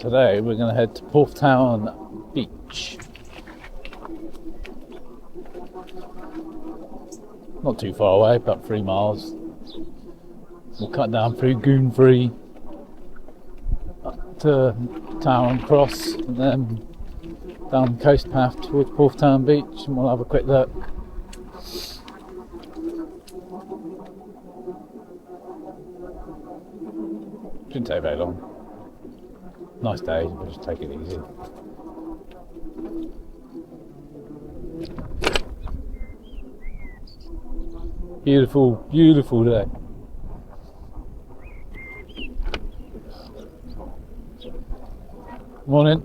today we're going to head to Porthtown Beach. Not too far away, about 3 miles. We'll cut down through Goonfree up to Town Cross and then down the coast path towards Porthtown Beach, and we'll have a quick look. Shouldn't take very long. Nice day, we'll just take it easy. Beautiful, beautiful day. Morning.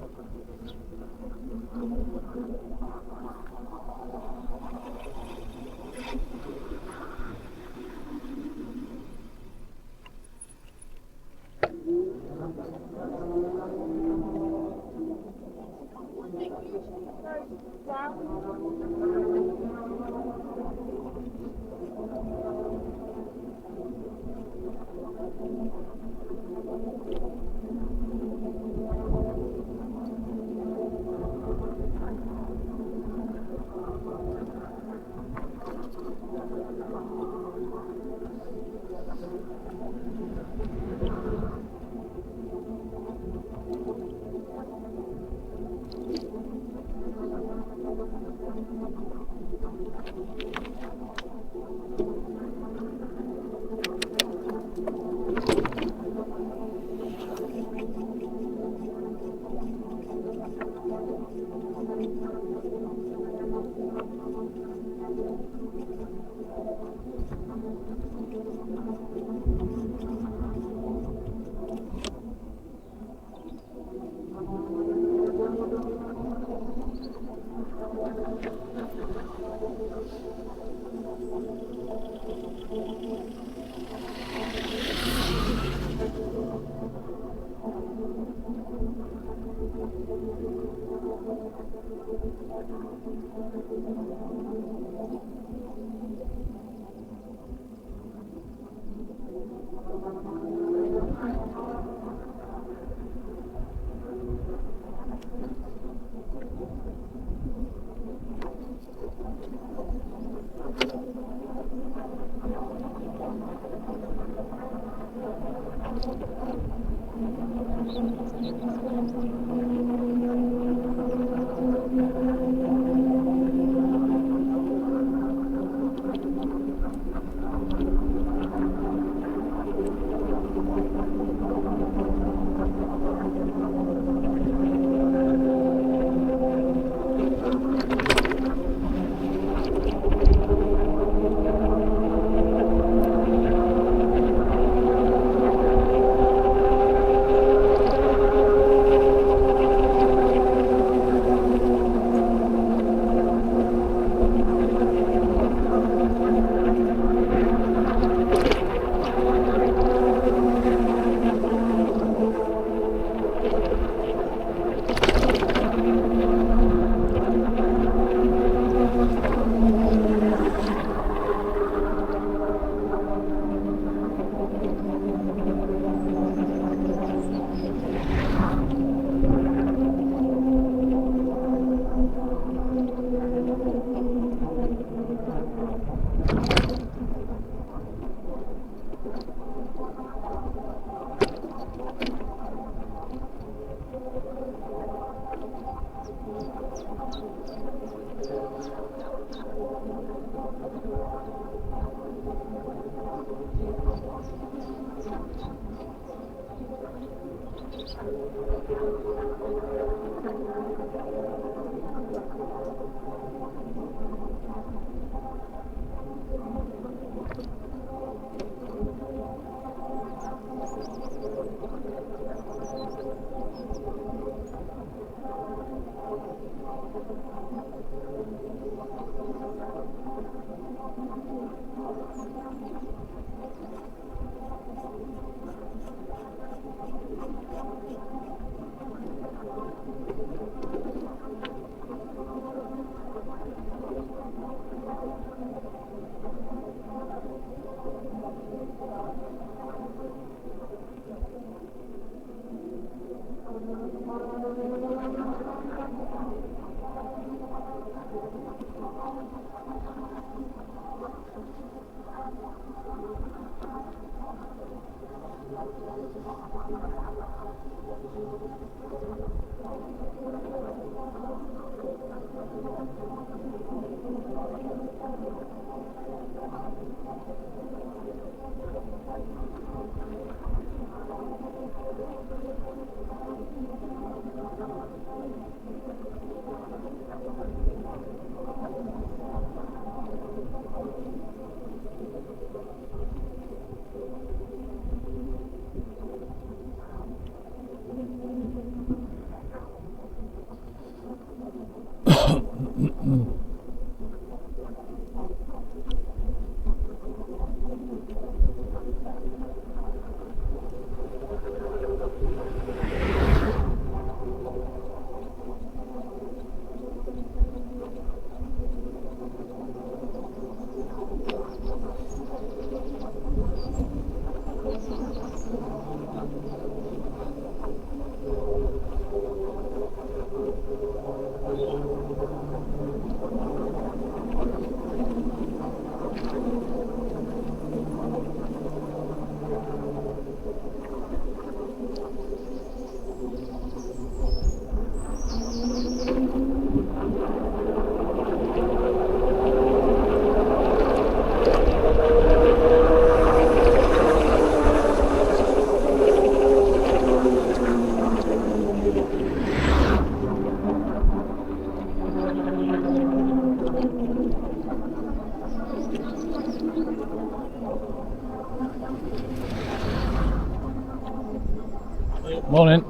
Morning.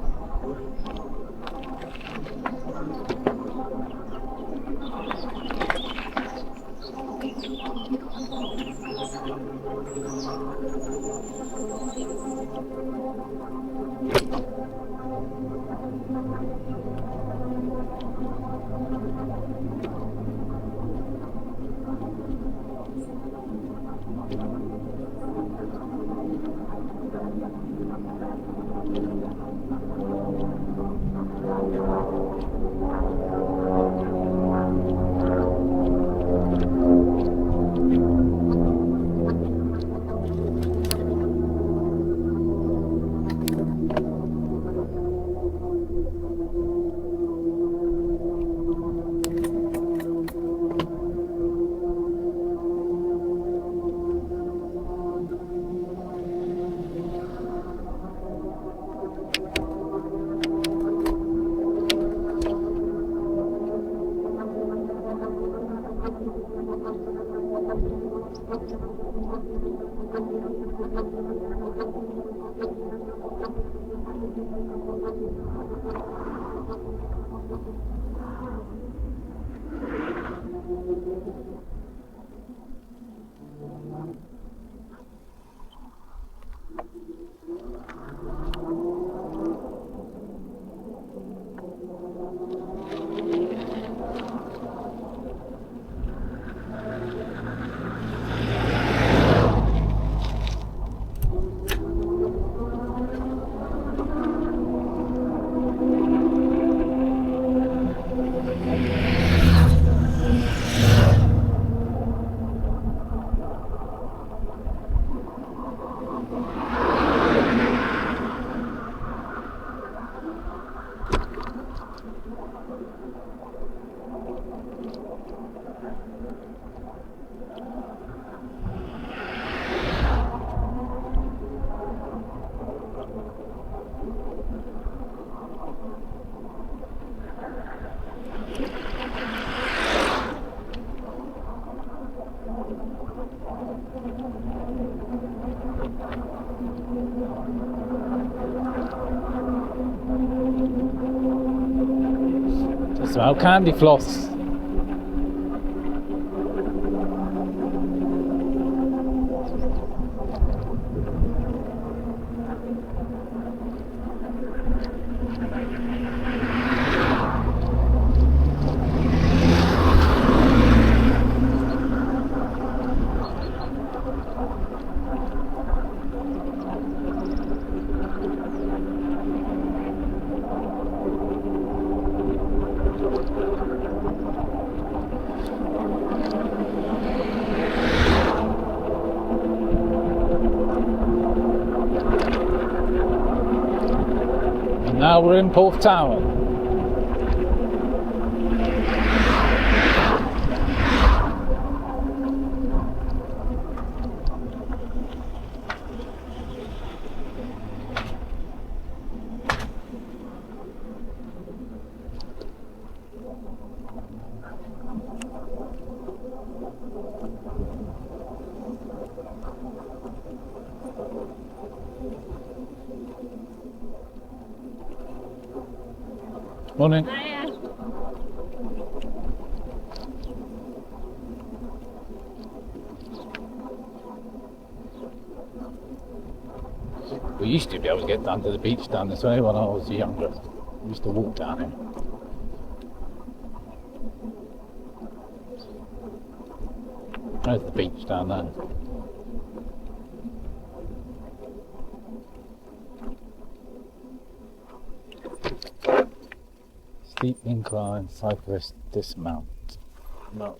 Smell candy floss. now we're in Porthtowan. Morning. Hiya. We used to be able to get down to the beach down this way when I was younger. We used to walk down here. There's the beach down there. Steep incline, cyclist dismount. No.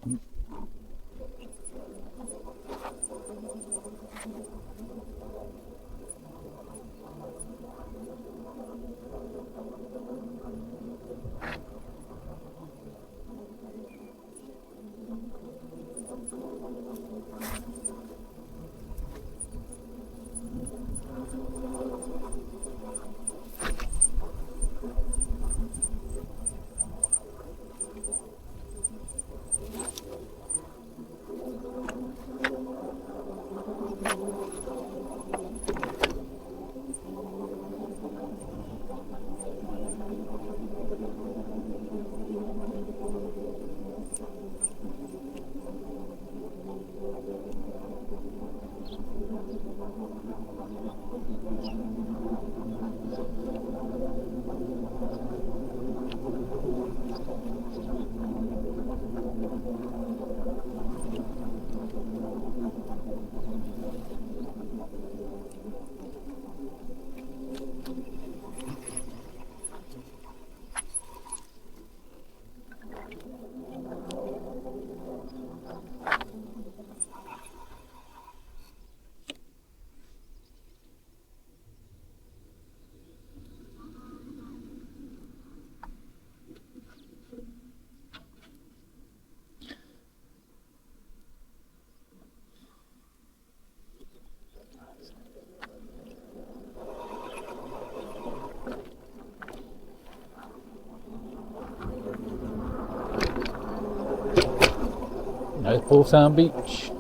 There's Porthtowan Beach.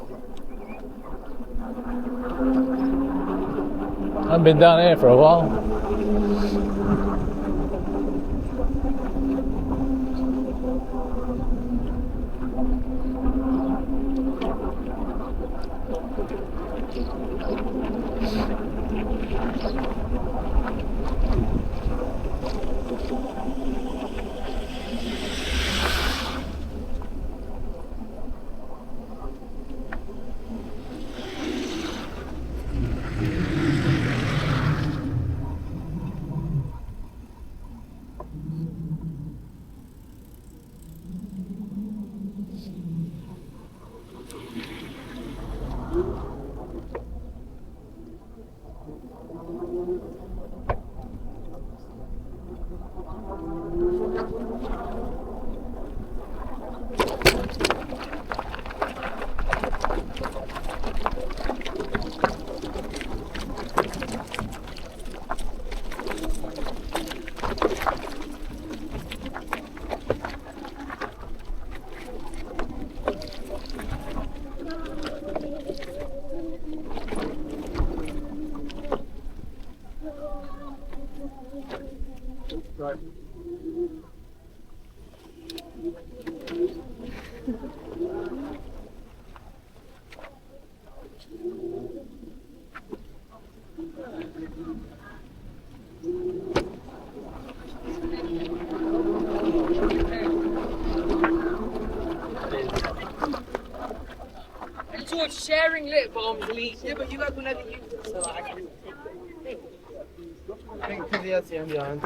I haven't been down here for a while. Right. George, sharing lip balms leaks. Yeah, but you guys will never use it, so I can. I think because he has the behind.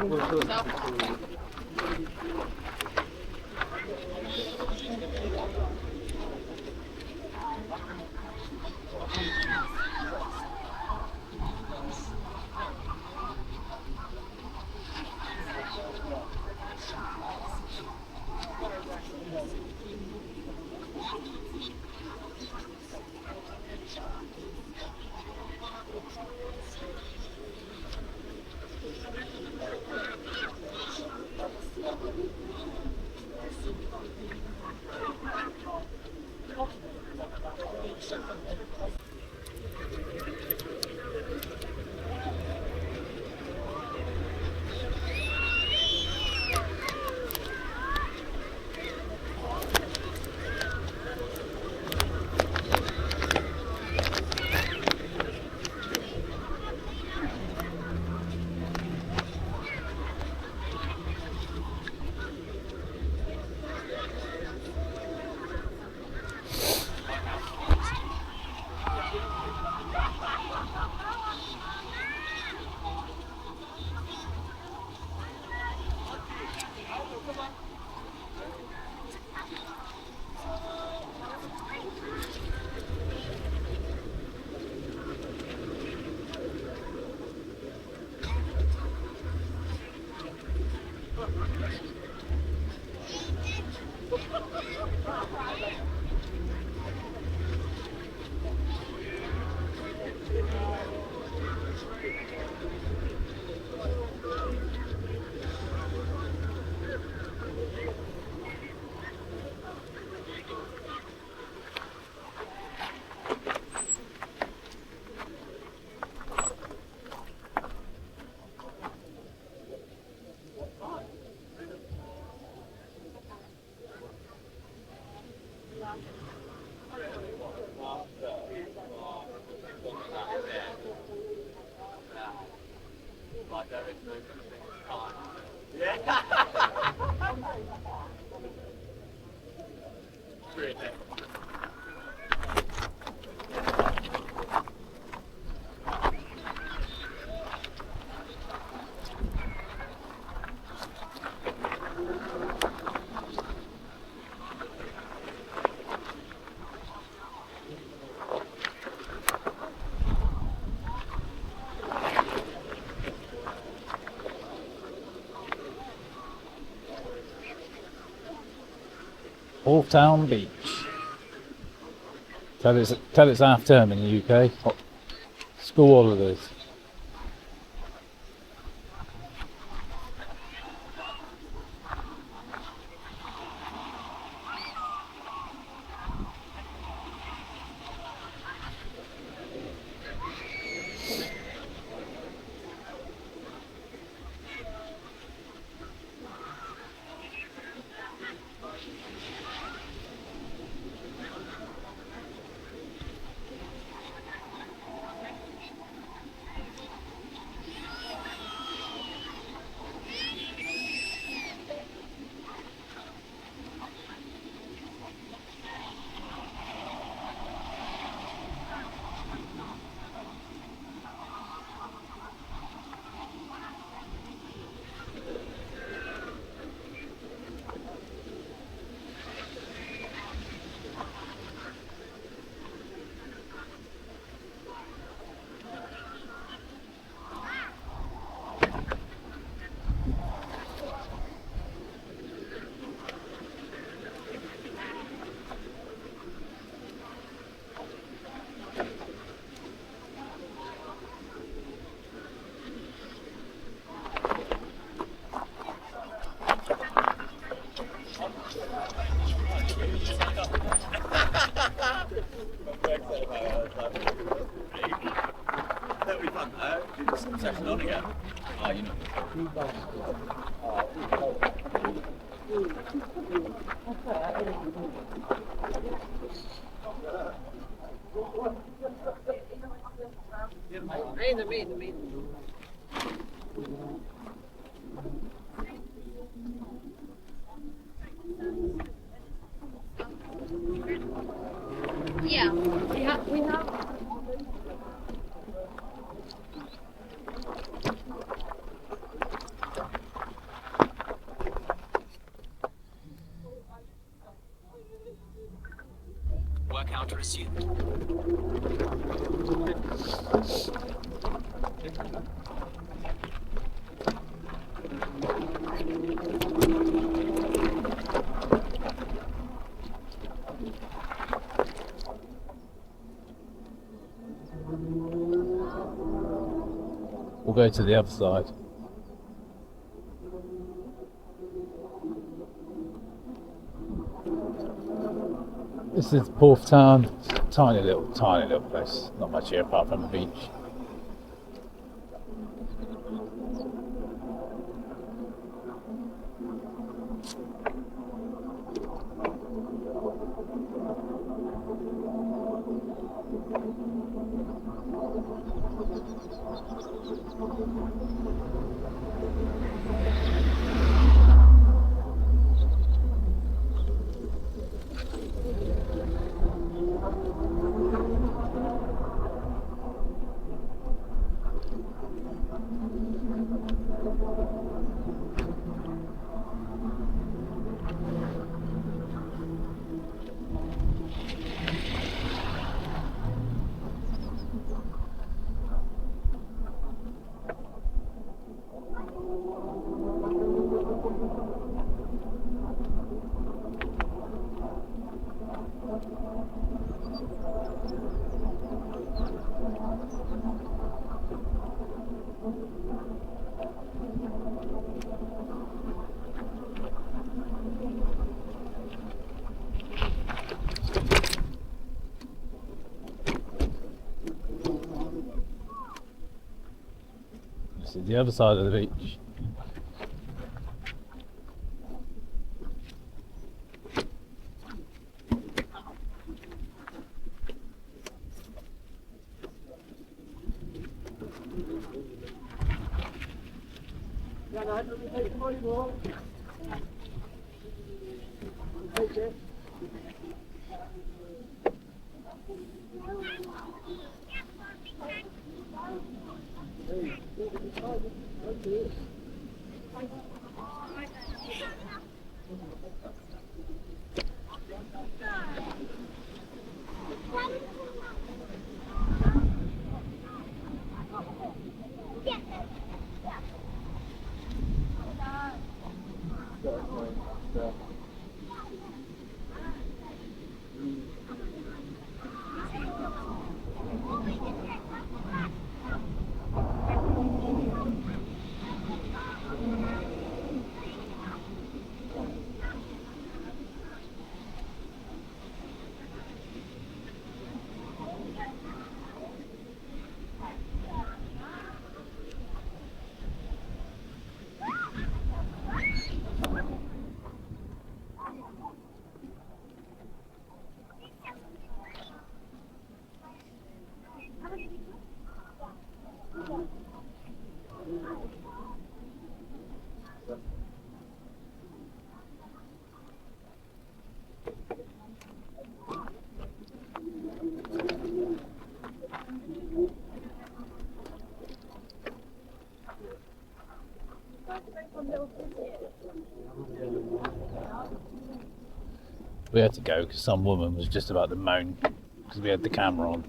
Wharf Town Beach. Tell it's half term in the UK. School holidays. Session on again. Oh, you know. Me. Yeah, we have. Work out resumed. We'll go to the other side. This is Porth Town. Tiny little place. Not much here apart from the beach. is the other side of the beach. We had to go because some woman was just about to moan because we had the camera on.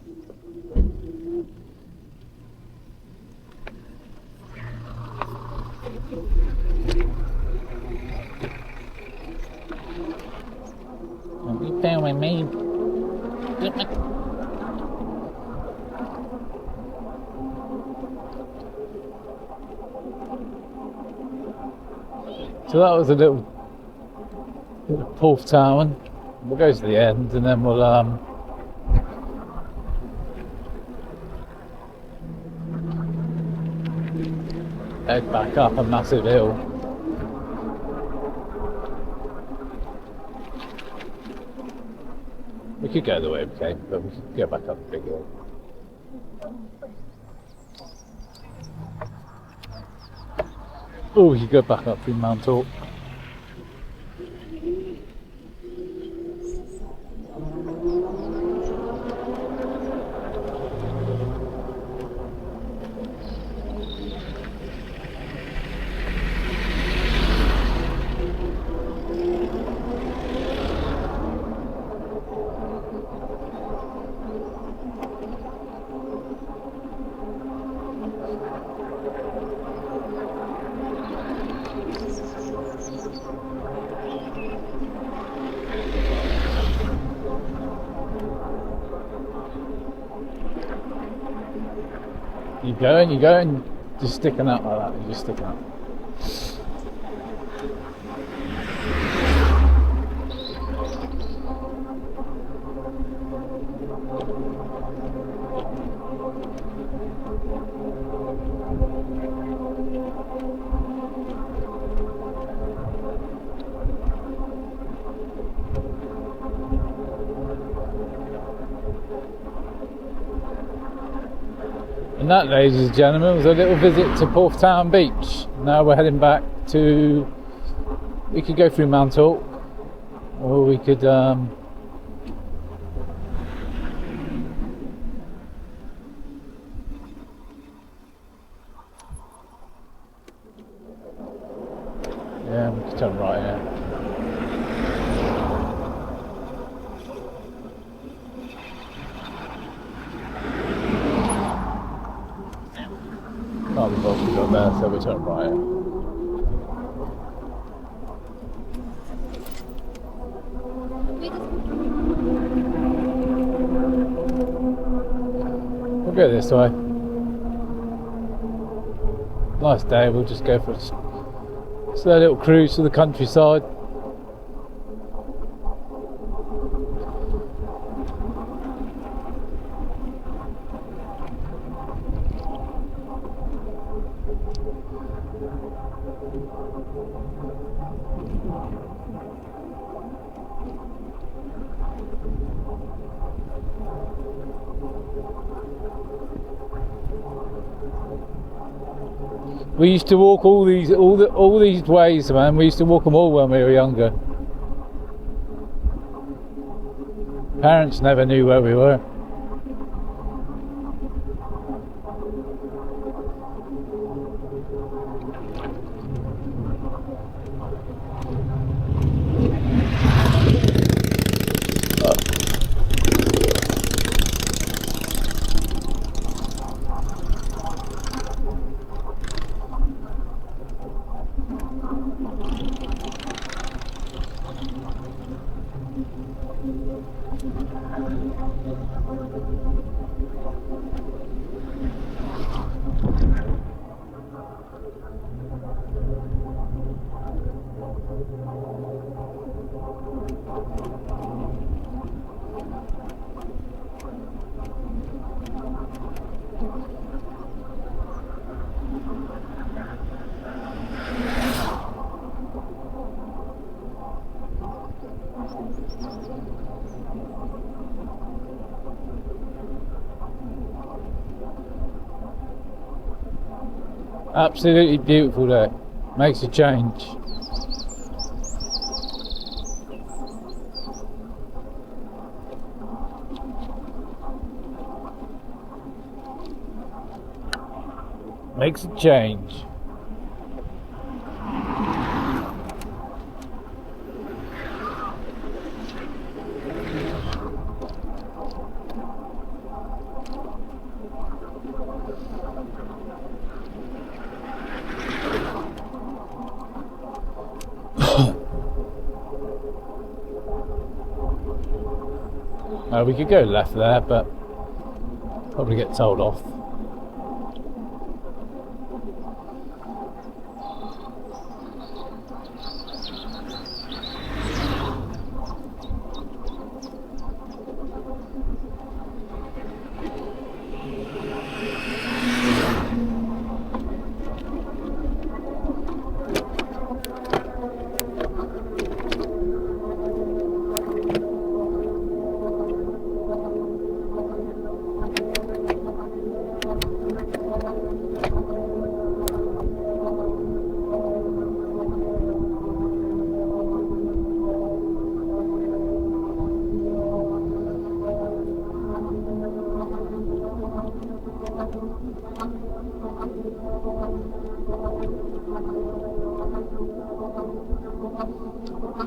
Don't be filming me. So that was a little Porth Town. We'll go to the end and then we'll head back up a massive hill. We could go the way we came, but we could go back up the big hill. Oh, we could go back up through Mount Ork. You go and just sticking out like that, you're just sticking out. And that, ladies and gentlemen, was a little visit to Porth Town Beach. Now we're heading back to... We could go through Mount Ork, or we could... Yeah, we could turn right here. Can't be bothered to go there, so we turn right here. We'll go this way. Nice day, we'll just go for a slow little cruise to the countryside. We used to walk all these ways, man. We used to walk them all when we were younger. Parents never knew where we were. Absolutely beautiful there. Makes a change. Makes a change. We could go left there, but probably get told off.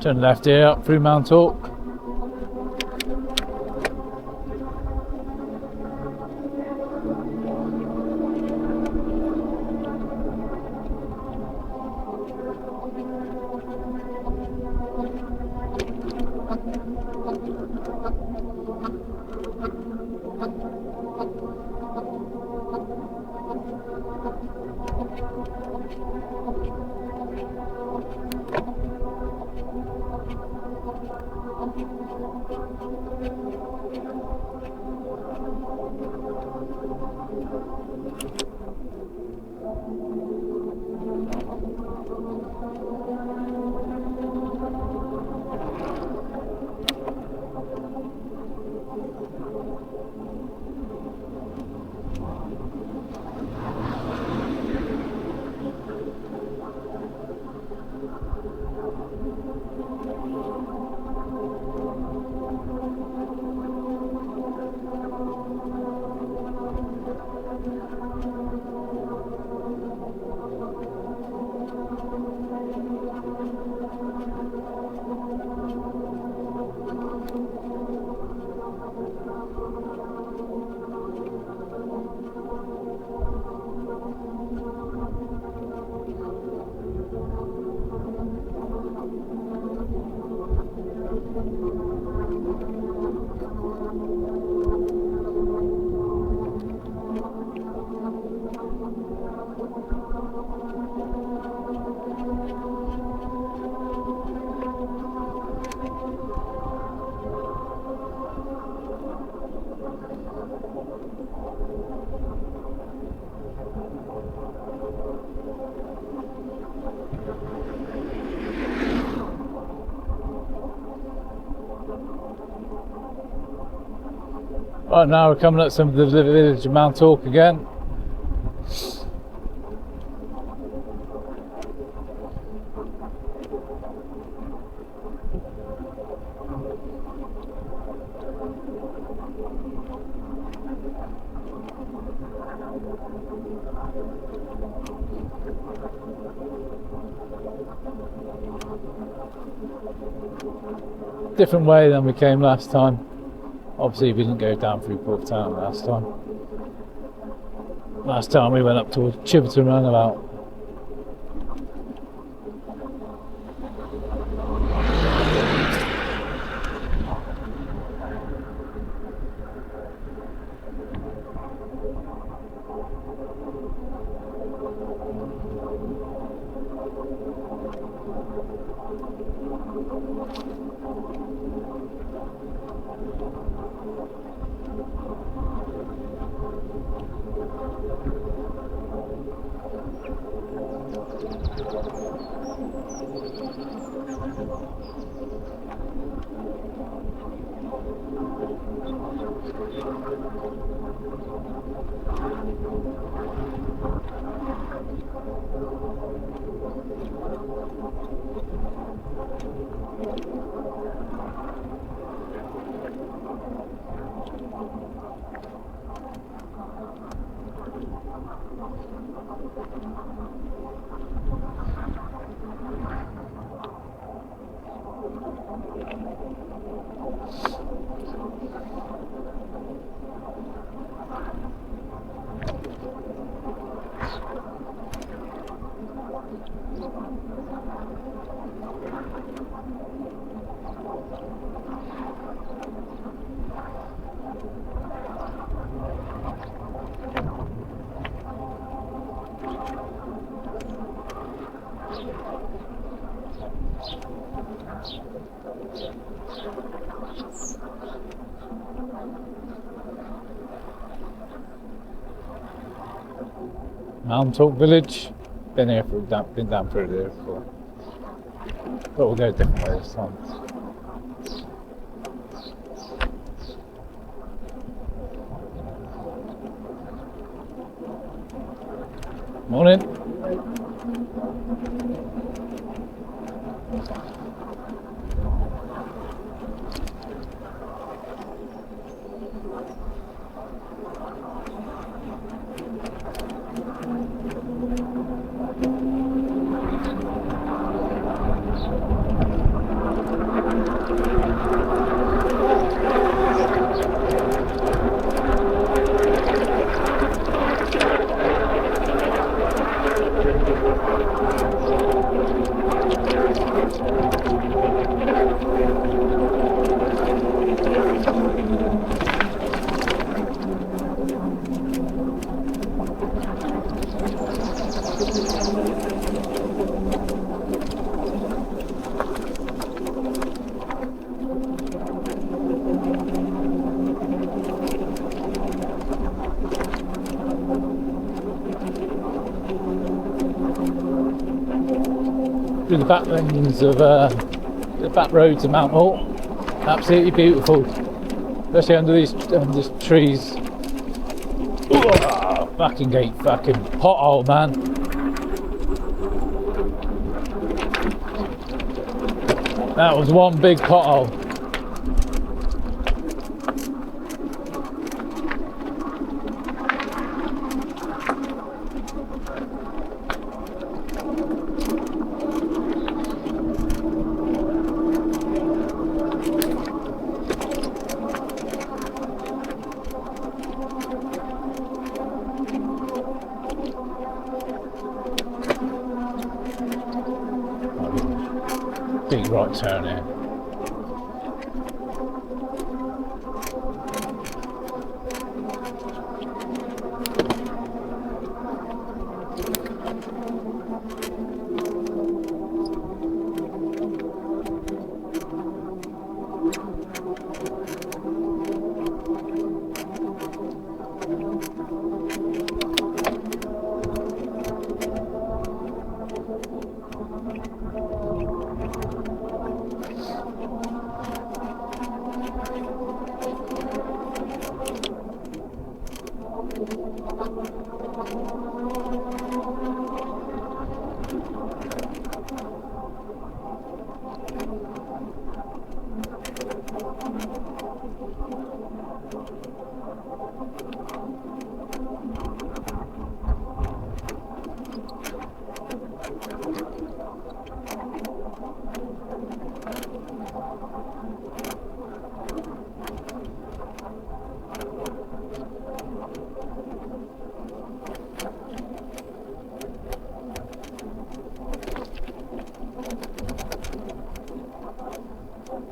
Turn left here up through Mount Hawk. Right, now we're coming up some of the village of Mount Hawk again. Different way than we came last time. Obviously we didn't go down through Port Town last time. Last time we went up to Chiverton roundabout. Mount Talk Village. Been down through there before. But we'll go a different way this time. Morning. Through the back lanes of the back roads of Mount Hort. Absolutely beautiful, especially under these trees. Fucking gate, fucking pothole, man. That was one big pothole. Big right turn here.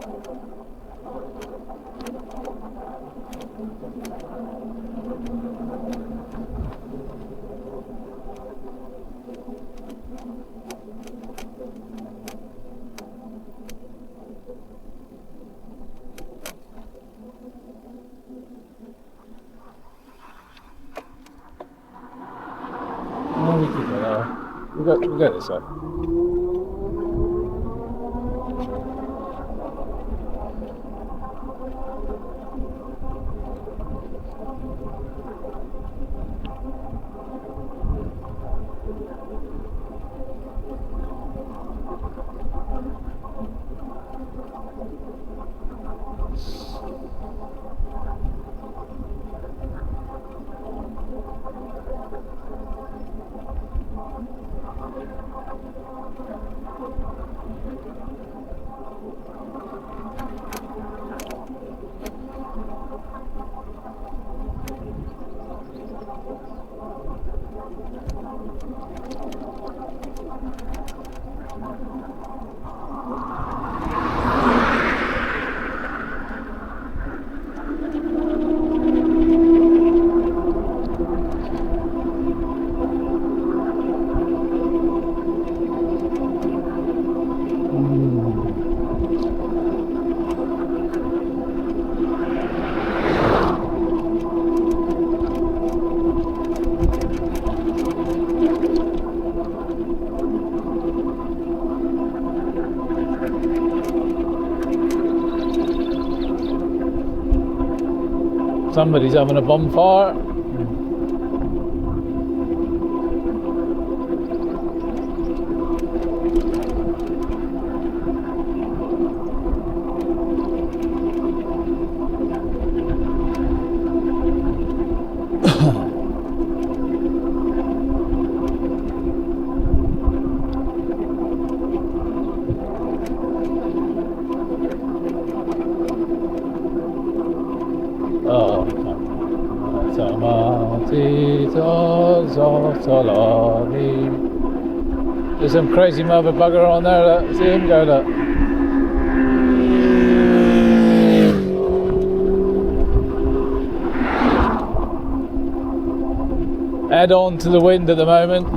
Oh, we can go there. We'll go this way. Somebody's having a bonfire. There's some crazy mother bugger on there, look. See him go, look. Head on to the wind at the moment.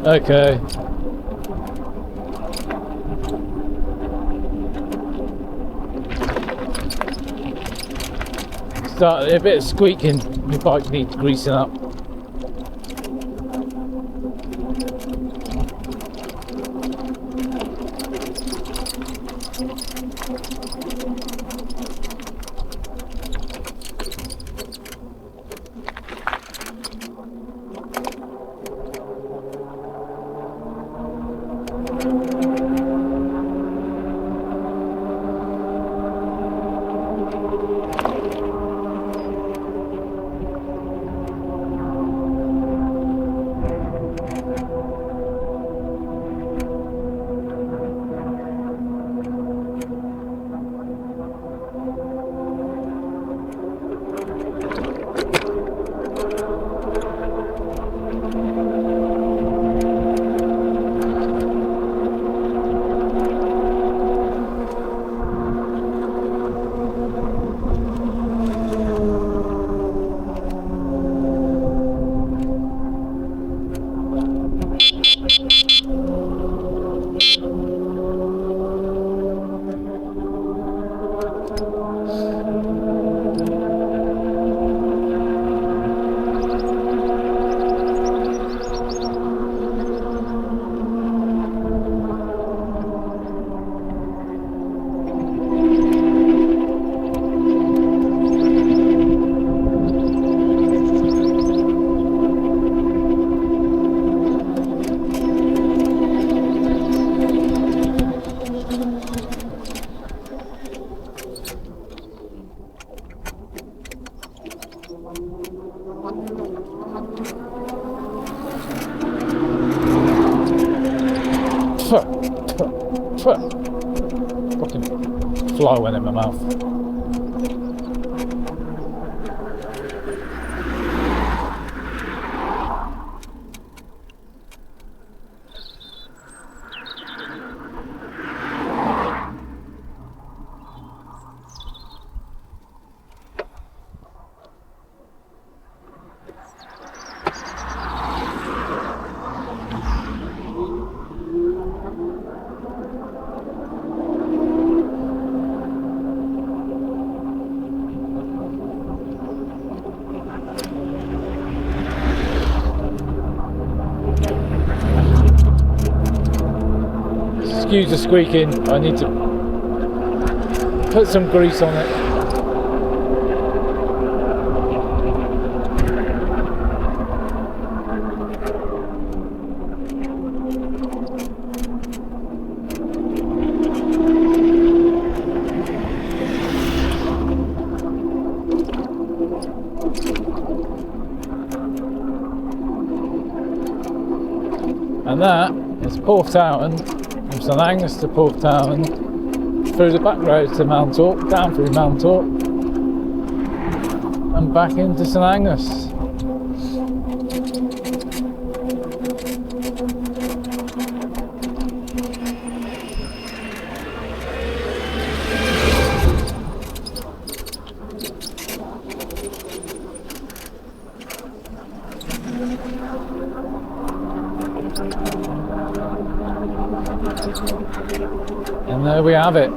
Okay. Start a bit of squeaking. My bike needs greasing up. Fucking fly went in my mouth. Excuse the squeaking, I need to put some grease on it. And that is Porthtowan, from St Angus to Porthtowan, through the back road to Mounthorpe, down through Mounthorpe, and back into St Angus. And there we have it.